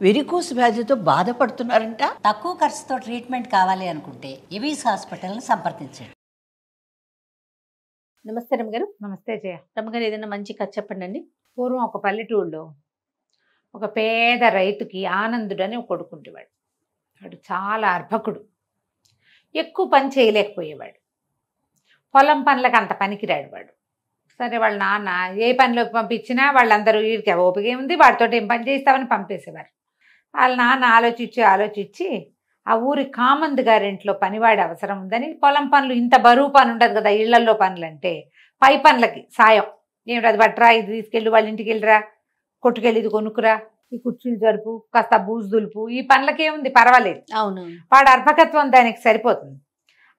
Varicose వ్యాధితో బాధపడుతున్నారంట. తక్కువ ఖర్చుతో ట్రీట్మెంట్ కావాలి అనుకుంటే ఎవిస్ హాస్పిటల్ని సంప్రదించండి. నమస్తే రమ్మగారు. నమస్తే జయ. రమ్మగారు, ఏదైనా మంచి కథ చెప్పండి. పూర్వం ఒక పల్లెటూరులో ఒక పేద రైతుకి ఆనందుడు అని ఒక కొడుకుంటేవాడు. వాడు చాలా అర్భకుడు, ఎక్కువ పని చేయలేకపోయేవాడు. పొలం పనులకు అంత పనికిరాడు వాడు. సరే, వాళ్ళ నాన్న ఏ పనిలోకి పంపించినా వాళ్ళందరూ వీడికి ఓపిక ఏముంది, వాడితో ఏం పని చేస్తామని పంపేసేవారు. వాళ్ళ నాన్న ఆలోచించి ఆ ఊరి కామంద్ గారింట్లో పనివాడి అవసరం ఉందని, పొలం పనులు ఇంత బరువు పని ఉండదు కదా ఇళ్లల్లో పనులు అంటే, పై పనులకి సాయం, ఏమిటి అది బట్టరా, ఇది తీసుకెళ్ళి వాళ్ళ ఇంటికి వెళ్ళిరా, కొట్టుకెళ్ళి ఇది కొనుక్కురా, ఈ కుర్చీలు జరుపు, కాస్త బూజు దులుపు, ఈ పనులకి ఏముంది పర్వాలేదు, అవును, వాడు అర్భకత్వం దానికి సరిపోతుంది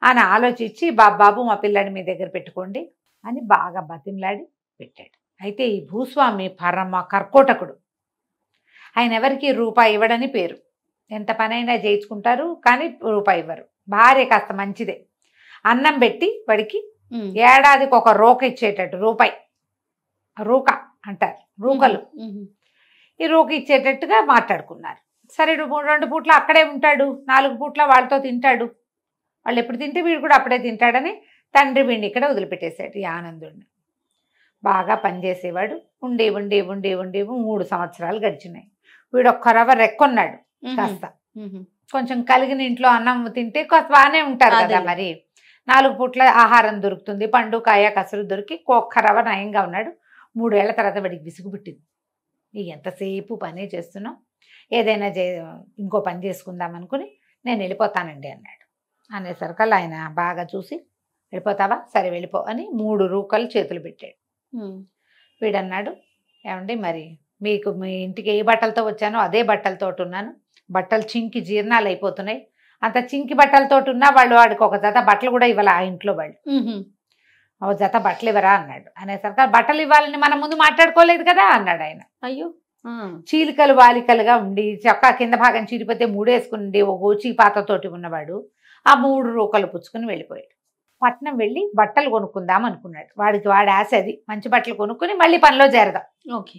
అని ఆలోచించి, బాబు మా పిల్లాడి మీ దగ్గర పెట్టుకోండి అని బాగా బతిమలాడి పెట్టాడు. అయితే ఈ భూస్వామి పరమ కర్కోటకుడు. ఆయన ఎవరికి రూపాయి ఇవ్వడని పేరు. ఎంత పనైనా చేయించుకుంటారు కానీ రూపాయి ఇవ్వరు. భార్య కాస్త మంచిదే, అన్నం పెట్టి వాడికి ఏడాదికి ఒక రూక ఇచ్చేటట్టు, రూపాయి రూక అంటారు, రూకలు, ఈ రూక ఇచ్చేటట్టుగా మాట్లాడుకున్నారు. సరే, 2 పూట్ల అక్కడే ఉంటాడు, 4 పూట్ల వాళ్ళతో తింటాడు, వాళ్ళు ఎప్పుడు తింటే వీడు కూడా అప్పుడే తింటాడని తండ్రి వీడిని ఇక్కడ వదిలిపెట్టేశాడు. ఈ ఆనందుడిని బాగా పనిచేసేవాడు. ఉండి 3 సంవత్సరాలు గడిచినాయి. వీడు ఒక్క రవ్వ రెక్కున్నాడు. కాస్త కొంచెం కలిగిన ఇంట్లో అన్నం తింటే కాస్త బాగానే ఉంటారు కదా, మరి 4 పూట్ల ఆహారం దొరుకుతుంది, పండు కాయ కసరు దొరికి ఒక్క రవ్వ నయంగా ఉన్నాడు. 3 ఏళ్ల తర్వాత వాడికి విసుగు పుట్టింది. ఎంతసేపు పనే చేస్తున్నాం, ఏదైనా ఇంకో పని చేసుకుందాం అనుకుని నేను వెళ్ళిపోతానండి అన్నాడు. అనేసరికల్లా ఆయన బాగా చూసి, వెళ్ళిపోతావా, సరే వెళ్ళిపో అని 3 రూకలు చేతులు పెట్టాడు. వీడన్నాడు, ఏమండి మరి మీకు మీ ఇంటికి ఏ బట్టలతో వచ్చానో అదే బట్టలతో ఉన్నాను, బట్టలు చింకి జీర్ణాలు అయిపోతున్నాయి, అంత చింకి బట్టలతో ఉన్నా వాళ్ళు వాడికి ఒక జత బట్టలు కూడా ఇవ్వాలి ఆ ఇంట్లో వాళ్ళు, ఒక జత బట్టలు ఇవ్వరా అన్నాడు. అనేసరికి బట్టలు ఇవ్వాలని మనం ముందు మాట్లాడుకోలేదు కదా అన్నాడు ఆయన. అయ్యో, చీలికలు వాలికలుగా ఉండి చొక్కా కింద భాగం చీరిపోతే 3 వేసుకుని ఒక గోచి పాతతోటి ఉన్నవాడు ఆ 3 రూకలు పుచ్చుకుని వెళ్ళిపోయాడు. పట్నం వెళ్ళి బట్టలు కొనుక్కుందాం అనుకున్నాడు. వాడి ఆశ అది, మంచి బట్టలు కొనుక్కుని మళ్ళీ పనిలో చేరదాం. ఓకే,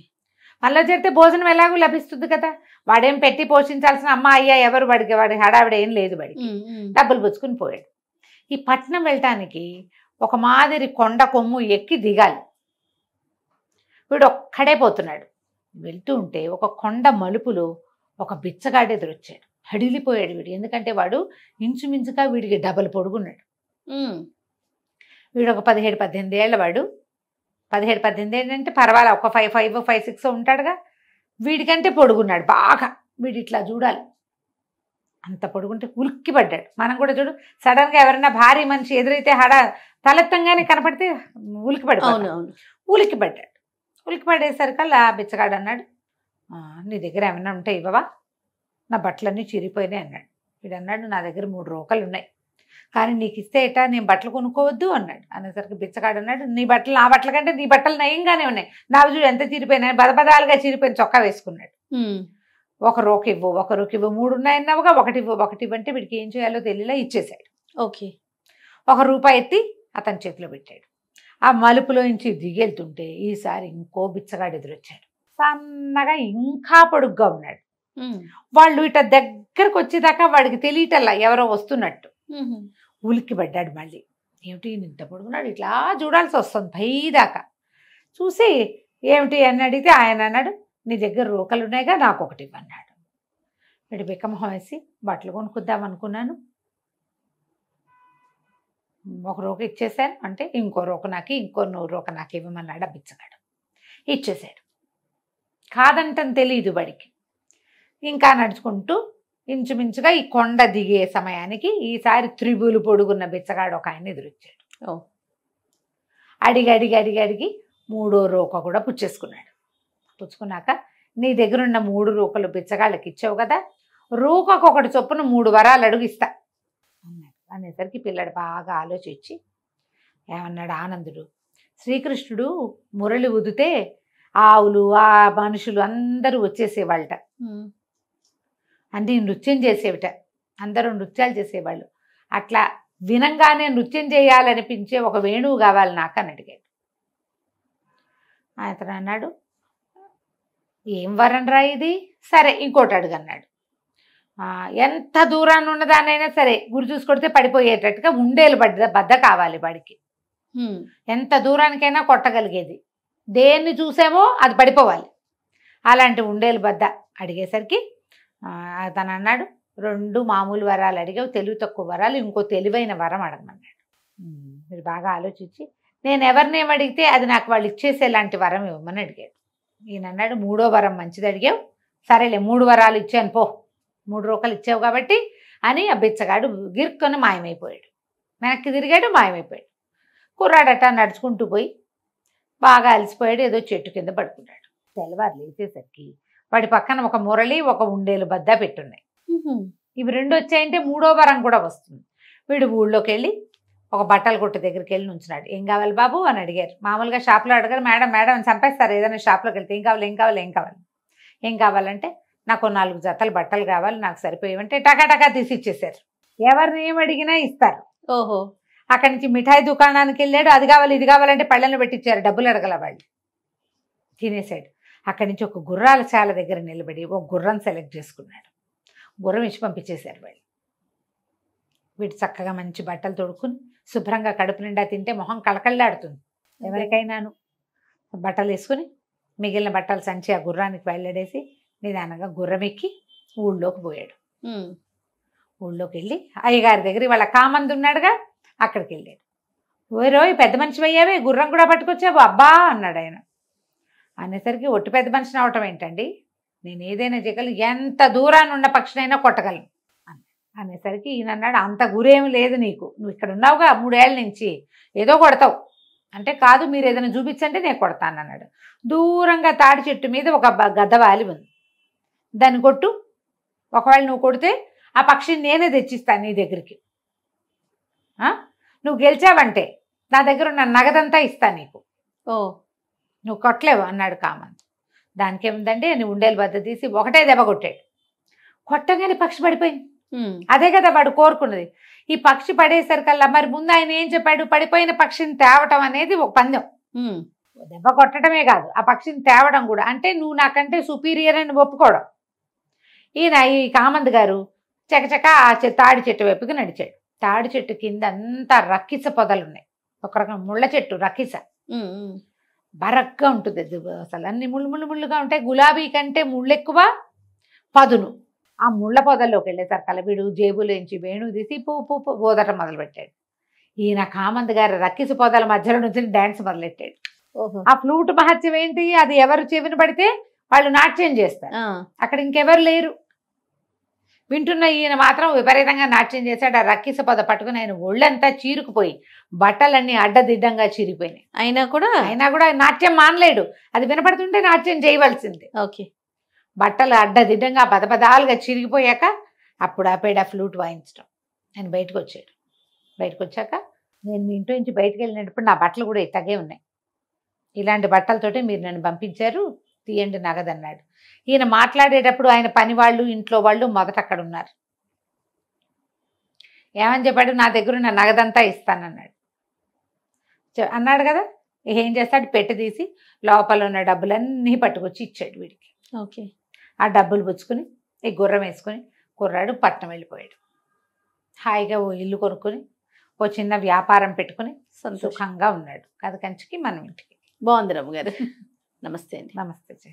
పనిలో చేరితే భోజనం ఎలాగూ లభిస్తుంది కదా, వాడేం పెట్టి పోషించాల్సిన అమ్మ అయ్యా ఎవరు, వాడి హడావిడ ఏం లేదు, వాడికి డబ్బులు పుచ్చుకుని పోయాడు. ఈ పట్నం వెళ్ళటానికి ఒక మాదిరి కొండ కొమ్ము ఎక్కి దిగాలి. వీడు ఒక్కడే పోతున్నాడు. వెళ్తూ ఉంటే ఒక కొండ మలుపులో ఒక బిచ్చగాడు ఎదురొచ్చాడు. హడిలిపోయాడు వీడు, ఎందుకంటే వాడు ఇంచుమించుగా వీడికి డబల్ పొడుగున్నాడు. వీడు ఒక 17-18 ఏళ్ళ వాడు. 17-18 ఏళ్ళు అంటే పర్వాలే, ఒక 5'6" ఉంటాడుగా. వీడికంటే పొడుగున్నాడు బాగా. వీడు ఇట్లా చూడాలి, అంత పొడుగుంటే ఉలిక్కి పడ్డాడు. మనం కూడా చూడు, సడన్గా ఎవరైనా భారీ మనిషి ఎదురైతే తలెత్తంగానే కనపడితే ఉలికి పడిపోతాడు. ఉలికి పడ్డాడు. ఉలికి పడేసరికల్లా బిచ్చగాడు అన్నాడు, నీ దగ్గర ఏమైనా ఉంటే ఇవ్వవా, నా బట్టలన్నీ చిరిగిపోయినాయి అన్నాడు. వీడు అన్నాడు, నా దగ్గర 3 రూకలు ఉన్నాయి, కానీ నీకు ఇస్తే ఎటా, నేను బట్టలు కొనుక్కోవద్దు అన్నాడు. అనేసరికి బిచ్చగాడు అన్నాడు, నీ బట్టలు నా బట్టల కంటే నీ బట్టలు నయంగానే ఉన్నాయి, నావి చూడు ఎంత చిరిపోయినాయి, బదబదాలుగా చిరిపోయిన చొక్కా వేసుకున్నాడు. 1 రూక ఇవ్వు, 1 రూక ఇవ్వు, 3 ఉన్నాయన్నావుగా, 1 ఇవ్వు అంటే వీడికి ఏం చేయాలో తెలియలా ఇచ్చేశాడు. ఓకే, 1 రూపాయి ఎత్తి అతని చేతిలో పెట్టాడు. ఆ మలుపులో నుంచి దిగెళ్తుంటే ఈసారి ఇంకో బిచ్చగాడు ఎదురొచ్చాడు. సన్నగా ఇంకా పొడుగ్గా ఉన్నాడు. వాళ్ళు ఇట దగ్గరకు వచ్చేదాకా వాడికి తెలియటల్లా ఎవరో వస్తున్నట్టు. ఉలిక్కి పడ్డాడు మళ్ళీ. ఏమిటి ఇంత పొడుగున్నాడు, ఇట్లా చూడాల్సి వస్తుంది పైదాకా. చూసి ఏమిటి అని అడిగితే ఆయన అన్నాడు, నీ దగ్గర రూకలు ఉన్నాయిగా, నాకు 1 ఇవ్వన్నాడు. వీడు బిక్కమొహం వేసి, బట్టలు కొనుక్కుందాం అనుకున్నాను, 1 రూక ఇచ్చేసాను అంటే ఇంకో రూక నాకు, ఇంకో 100 రూక నాకు ఇవ్వమన్నాడు. బిచ్చగాడు ఇచ్చేసాడు. కాదంటని తెలియదు వాడికి. ఇంకా నడుచుకుంటూ ఇంచుమించుగా ఈ కొండ దిగే సమయానికి ఈసారి త్రిబులు పొడుగున్న బిచ్చగాడు ఒక ఆయన ఎదురొచ్చాడు. అడిగి 3వ రూక కూడా పుచ్చేసుకున్నాడు. పుచ్చుకున్నాక, నీ దగ్గరున్న 3 రూకలు బిచ్చగాళ్ళకి ఇచ్చావు కదా, రూకకు 1 చొప్పున 3 వరాలు అడుగిస్తా అన్నాడు. అనేసరికి పిల్లడు బాగా ఆలోచించి ఏమన్నాడు ఆనందుడు, శ్రీకృష్ణుడు మురళి ఊదితే ఆవులు ఆ మనుషులు అందరూ వచ్చేసేవాళ్ళట, అన్నీ నృత్యం చేసేవిట, అందరూ నృత్యాలు చేసేవాళ్ళు, అట్లా వినంగానే నృత్యం చేయాలనిపించే ఒక వేణువు కావాలి నాకు అని అడిగాడు. అతను అన్నాడు, ఏం వరం రా ఇది, సరే ఇంకోటి అడుగు అన్నాడు. ఎంత దూరాన్ని ఉన్నదానైనా సరే గురి చూసి కొడితే పడిపోయేటట్టుగా ఉండేలు బద్ద కావాలి వాడికి. ఎంత దూరానికైనా కొట్టగలిగేది, దేన్ని చూసామో అది పడిపోవాలి. అలాంటి ఉండేలు బద్ద అడిగేసరికి తను అన్నాడు, 2 మామూలు వరాలు అడిగావు, తెలివి తక్కువ వరాలు, ఇంకో తెలివైన వరం అడగమన్నాడు. మీరు బాగా ఆలోచించి నేను ఎవరినేం అడిగితే అది నాకు వాళ్ళు ఇచ్చేసేలాంటి వరం ఇవ్వమని అడిగాడు. ఈయన అన్నాడు, 3వ వరం మంచిది అడిగావు, సరేలే 3 వరాలు ఇచ్చాను పో, 3 రూపాయలు ఇచ్చావు కాబట్టి అని ఆ బిచ్చగాడు గిరుక్కొని మాయమైపోయాడు. వెనక్కి తిరిగాడు, మాయమైపోయాడు. కుర్రాడట నడుచుకుంటూ పోయి బాగా అలసిపోయాడు, ఏదో చెట్టు కింద పడుకున్నాడు. తెల్లవారు లేచేసరికి వాడి పక్కన ఒక మురళి, ఒక ఉండేలు బద్ద పెట్టున్నాయి. ఇవి 2 వచ్చాయంటే 3వ వరం కూడా వస్తుంది. వీడు ఊళ్ళోకి వెళ్ళి ఒక బట్టల కొట్టు దగ్గరికి వెళ్ళి నుంచున్నాడు. ఏం కావాలి బాబు అని అడిగారు. మామూలుగా షాప్లో అడగారు, మేడం మేడం అని చంపేస్తారు ఏదైనా షాప్లోకి వెళ్తే. ఏం కావాలి ఏం కావాలి ఏం కావాలి ఏం కావాలంటే నాకు 4 జతలు బట్టలు కావాలి, నాకు సరిపోయేవంటే టకా తీసి ఇచ్చేసారు. ఎవరిని ఏం అడిగినా ఇస్తారు. ఓహో. అక్కడి నుంచి మిఠాయి దుకాణానికి వెళ్ళాడు, అది కావాలి ఇది కావాలంటే పళ్ళెంలో పెట్టించారు, డబ్బులు అడగల వాళ్ళు. తినేసాడు. అక్కడి నుంచి ఒక గుర్రాల శాల దగ్గర నిలబడి ఒక గుర్రం సెలెక్ట్ చేసుకున్నాడు. గుర్రం ఇచ్చి పంపించేశారు వాళ్ళు. వీడు చక్కగా మంచి బట్టలు తొడుక్కుని శుభ్రంగా కడుపు నిండా తింటే మొహం కళకళ్ళాడుతుంది ఎవరికైనాను. బట్టలు వేసుకుని మిగిలిన బట్టలు సంచి ఆ గుర్రానికి వెళ్ళడేసి నిదానంగా గుర్రం ఎక్కి ఊళ్ళోకి పోయాడు. ఊళ్ళోకి వెళ్ళి అయ్యగారి దగ్గర వాళ్ళ కామంది ఉన్నాడుగా, అక్కడికి వెళ్ళాడు. ఓరోయ్ పెద్ద మనిషి అయ్యావే, గుర్రం కూడా పట్టుకొచ్చావు అబ్బా అన్నాడు ఆయన. అనేసరికి ఒట్టి పెద్ద మనిషిని అవటం ఏంటండి, నేను ఏదైనా చేయగలను, ఎంత దూరాన్ని ఉన్న పక్షినైనా కొట్టగలను అనేసరికి ఈయన అన్నాడు, అంత గురేమి లేదు నీకు, నువ్వు ఇక్కడ ఉన్నావుగా 3 ఏళ్ళ నుంచి, ఏదో కొడతావు అంటే. కాదు మీరు ఏదైనా చూపించంటే నేను కొడతాను అన్నాడు. దూరంగా తాడి చెట్టు మీద ఒక గద్ద వాలి ఉంది, దాన్ని కొట్టు, ఒకవేళ నువ్వు కొడితే ఆ పక్షిని నేనే తెచ్చిస్తాను నీ దగ్గరికి. నువ్వు గెలిచావంటే నా దగ్గర ఉన్న నగదంతా ఇస్తాను నీకు. ఓ నువ్వు కొట్టలేవు అన్నాడు కామంత్. దానికి ఏముందండి అని ఉండేలు బద్ద తీసి ఒకటే దెబ్బ కొట్టాడు. కొట్టగానే పక్షి పడిపోయింది. అదే కదా వాడు కోరుకున్నది. ఈ పక్షి పడేసరికల్లా మరి ముందు ఆయన ఏం చెప్పాడు, పడిపోయిన పక్షిని తేవటం అనేది ఒక పందెం. దెబ్బ కొట్టడమే కాదు ఆ పక్షిని తేవడం కూడా, అంటే నువ్వు నాకంటే సుపీరియర్ అని ఒప్పుకోవడం. ఈయన ఈ కామంత్ గారు చకచక ఆ తాడి చెట్టు వైపుకి నడిచాడు. తాడి చెట్టు కింద అంతా రక్కిస పొదలు ఉన్నాయి, ఒక రకం ముళ్ళ చెట్టు రక్కిస, బరగ్గా ఉంటుంది అది, అసలు అన్ని ముళ్ళుగా ఉంటాయి. గులాబీ కంటే ముళ్ళు ఎక్కువ, పదును. ఆ ముళ్ళ పొదల్లోకి వెళ్ళేసరికి వీడు జేబులోంచి వేణు తీసి పూ బోదటం మొదలుపెట్టాడు. ఈయన కామంత్ గారు రక్కిస పొదల మధ్యలో నుంచి డాన్స్ మొదలెట్టాడు. ఆ ఫ్లూట్ మహత్యం ఏంటి, అది ఎవరు చెవిన పడితే వాళ్ళు నాట్యం చేస్తారు, అక్కడ ఇంకెవరు లేరు. వింటున్న ఈయన మాత్రం విపరీతంగా నాట్యం చేశాడు. ఆ రక్కిస పొద పట్టుకుని ఆయన ఒళ్ళంతా చీరుకుపోయి బట్టలన్నీ అడ్డదిడ్డంగా చీరిపోయినాయి. అయినా కూడా నాట్యం మానలేడు, అది వినపడుతుంటే నాట్యం చేయవలసిందే. ఓకే. బట్టలు అడ్డదిడ్డంగా పదపదాలుగా చిరిగిపోయాక అప్పుడు ఆపేడు ఆ ఫ్లూట్ వాయించడం. ఆయన బయటకు వచ్చాడు. బయటకు వచ్చాక, నేను మీ ఇంట్లో నుంచి బయటకు వెళ్ళినప్పుడు నా బట్టలు కూడా ఇట్లాగే ఉన్నాయి, ఇలాంటి బట్టలతోటే మీరు నన్ను పంపించారు, తీయండి నగదన్నాడు. ఈయన మాట్లాడేటప్పుడు ఆయన పని వాళ్ళు ఇంట్లో వాళ్ళు మొదట అక్కడ ఉన్నారు. ఏమని చెప్పాడు, నా దగ్గర ఉన్న నగదంతా ఇస్తానన్నాడు. అన్నాడు కదా, ఏం చేస్తాడు, పెట్టి తీసి లోపల ఉన్న డబ్బులన్నీ పట్టుకొచ్చి ఇచ్చాడు వీడికి. ఓకే. ఆ డబ్బులు పుచ్చుకొని ఈ గుర్రం వేసుకొని కుర్రాడు పట్నం వెళ్ళిపోయాడు. హాయిగా ఓ ఇల్లు కొనుక్కొని ఓ చిన్న వ్యాపారం పెట్టుకుని సుఖంగా ఉన్నాడు. కథ కంచికి మనం ఇంటికి. బాగుంది రమ్మ గారు. నమస్తే అండి. నమస్తే.